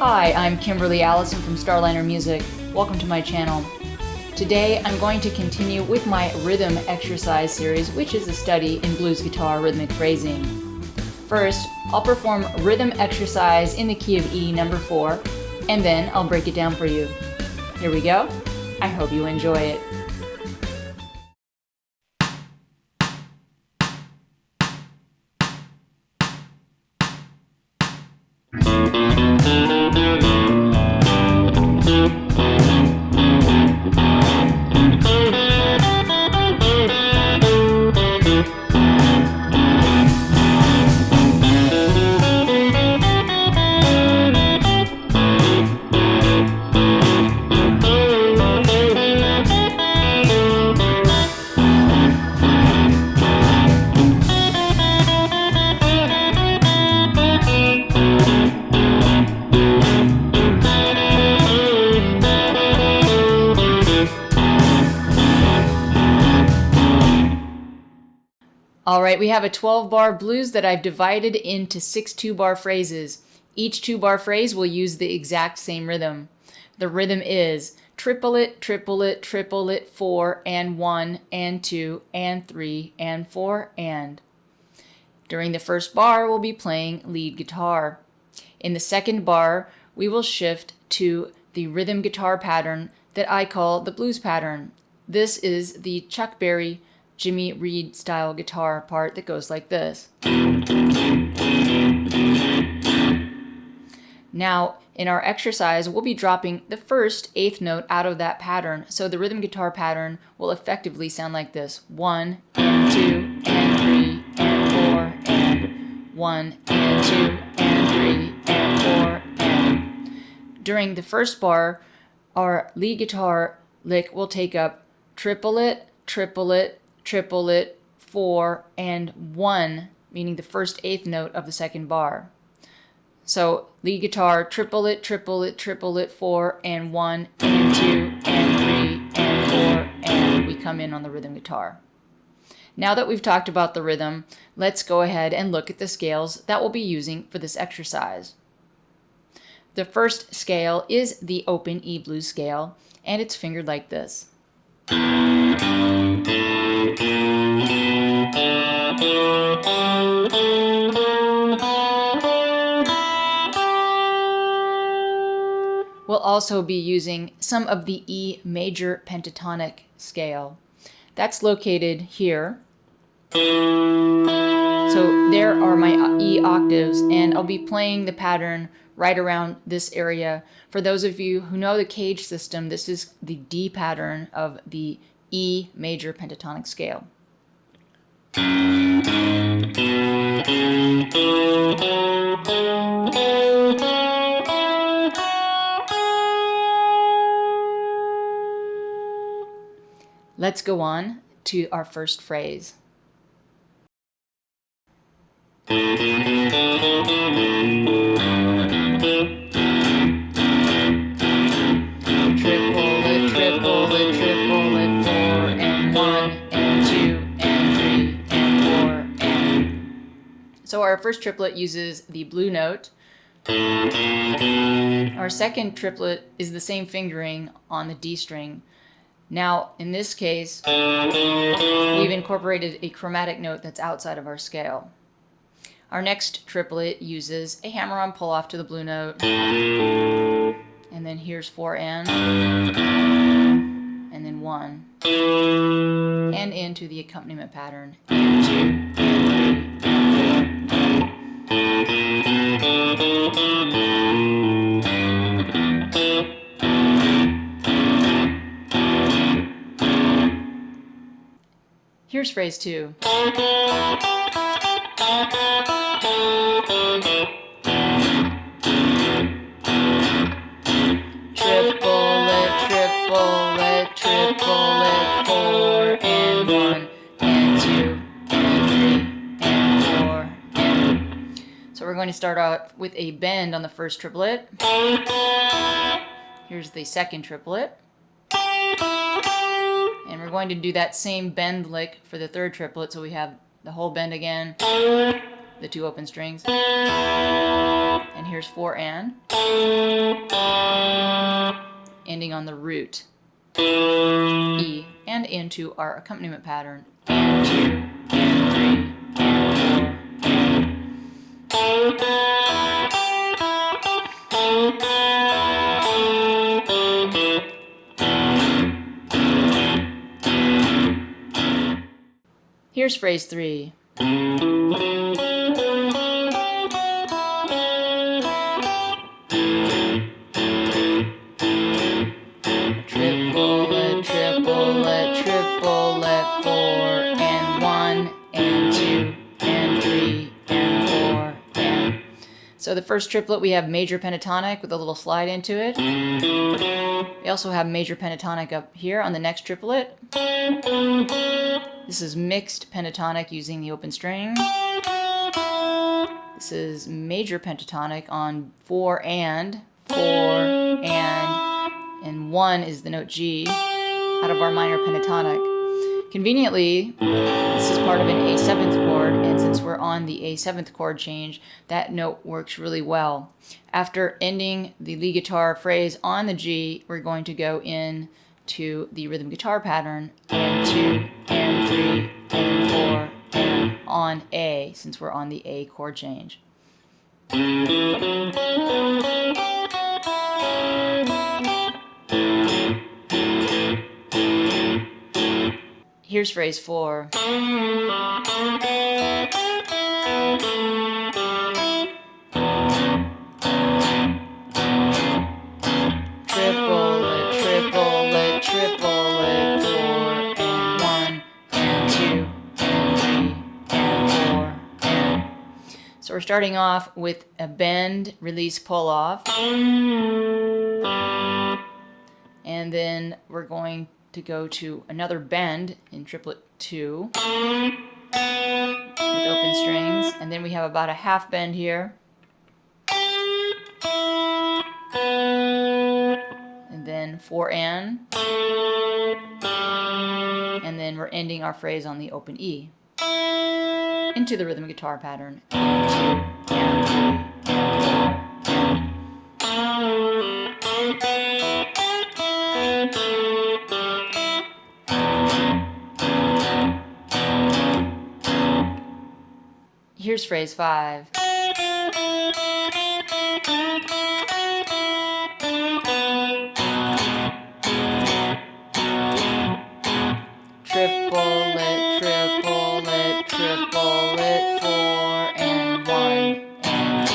Hi, I'm Kimberly Allison from Starliner Music. Welcome to my channel. Today I'm going to continue with my rhythm exercise series, which is a study in blues guitar rhythmic phrasing. First, I'll perform rhythm exercise in the key of E, number 4, and then I'll break it down for you. Here we go. I hope you enjoy it. Alright, we have a 12-bar blues that I've divided into 6 2-bar phrases. Each 2-bar phrase will use the exact same rhythm. The rhythm is triplet, triplet, triplet, 4, and 1, and 2, and 3, and 4, and. During the first bar, we'll be playing lead guitar. In the second bar, we will shift to the rhythm guitar pattern that I call the blues pattern. This is the Chuck Berry Jimmy Reed style guitar part that goes like this. Now, in our exercise, we'll be dropping the first eighth note out of that pattern, so the rhythm guitar pattern will effectively sound like this. 1, and 2, and 3, and 4, and 1, and 2, and 3, and 4, and. During the first bar, our lead guitar lick will take up triplet, triplet, triplet, 4, and 1, meaning the first eighth note of the second bar. So lead guitar, triplet, triplet, triplet, 4, and 1, and 2, and 3, and 4, and we come in on the rhythm guitar. Now that we've talked about the rhythm, let's go ahead and look at the scales that we'll be using for this exercise. The first scale is the open E blues scale, and it's fingered like this. We'll also be using some of the E major pentatonic scale. That's located here. So there are my E octaves, and I'll be playing the pattern right around this area. For those of you who know the cage system, this is the D pattern of the E major pentatonic scale. Let's go on to our first phrase. Triplet, triplet, triplet, 4, and 1, and 2, and 3, and 4, and. So our first triplet uses the blue note. Our second triplet is the same fingering on the D string. Now, in this case, we've incorporated a chromatic note that's outside of our scale. Our next triplet uses a hammer-on pull-off to the blue note. And then here's 4 and then 1. And into the accompaniment pattern. And 2, and 3, and 4. Here's phrase 2. Triplet, triplet, triplet, 4, and 1, and 2, and 3, and 4, and. So we're going to start out with a bend on the first triplet. Here's the second triplet. And we're going to do that same bend lick for the third triplet, so we have the whole bend again, the 2 open strings, and And here's 4 and. Ending on the root E, and into our accompaniment pattern. And 2, and 3, and 4. Here's phrase 3. Triplet, triplet, triplet, 4 and 1 and 2 and 3 and 4 and. So the first triplet we have major pentatonic with a little slide into it. We also have major pentatonic up here on the next triplet. This is mixed pentatonic using the open string. This is major pentatonic on 4 and 1 is the note G out of our minor pentatonic. Conveniently, this is part of an A7th chord, and since we're on the A7th chord change, that note works really well. After ending the lead guitar phrase on the G, we're going to go in to the rhythm guitar pattern, and 2, and 3, and 4, and on A, since we're on the A chord change. Here's phrase 4. Triplet, triplet, triplet, 4 and 1 and 2 and 3 and 4 and. So we're starting off with a bend, release, pull off. And then we're going to go to another bend in triplet 2 with open strings, and then we have about a half bend here, and then 4 and then we're ending our phrase on the open E into the rhythm guitar pattern. And 2 and 3 and 4. Here's phrase 5. Triplet, triplet, triplet, 4 and 1 and 2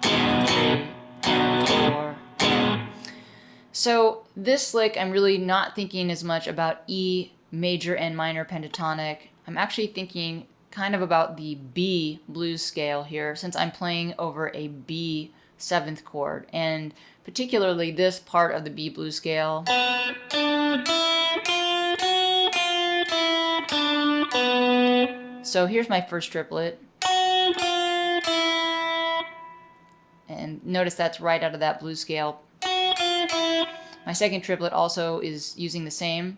and 3 and 4 and. So this lick, I'm really not thinking as much about E major and minor pentatonic. I'm actually thinking kind of about the B blues scale here, since I'm playing over a B 7th chord, and particularly this part of the B blues scale. So here's my first triplet, and notice that's right out of that blues scale. My second triplet also is using the same.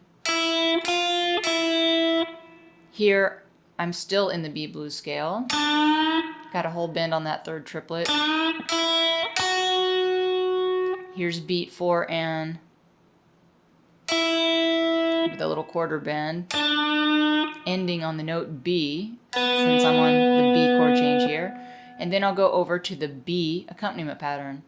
Here I'm still in the B blues scale. Got a whole bend on that third triplet. Here's beat 4 and with a little quarter bend, ending on the note B, since I'm on the B chord change here. And then I'll go over to the B accompaniment pattern.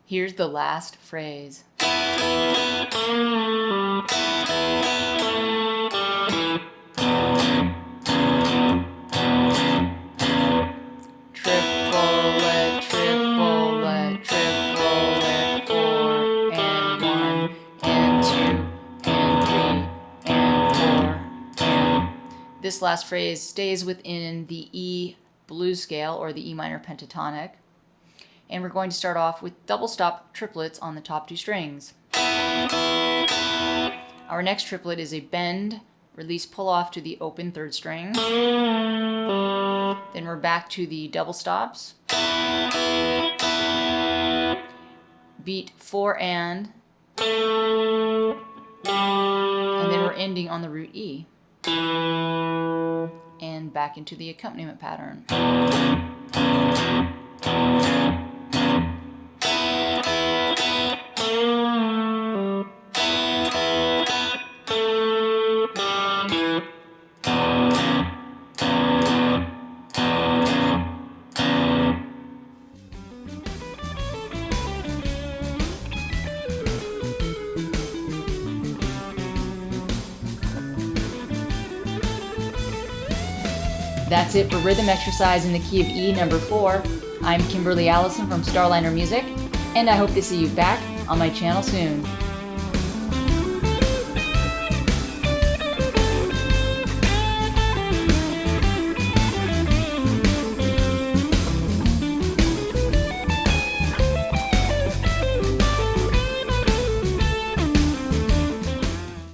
Here's the last phrase. Triplet, triplet, triplet, 4 and 1 and 2 and 3 and 4 and. This last phrase stays within the E blues scale, or the E minor pentatonic. And we're going to start off with double stop triplets on the top 2 strings. Our next triplet is a bend, release, pull off to the open 3rd string. Then we're back to the double stops. Beat 4 and then we're ending on the root E. And back into the accompaniment pattern. That's it for rhythm exercise in the key of E number 4. I'm Kimberly Allison from Starliner Music, and I hope to see you back on my channel soon.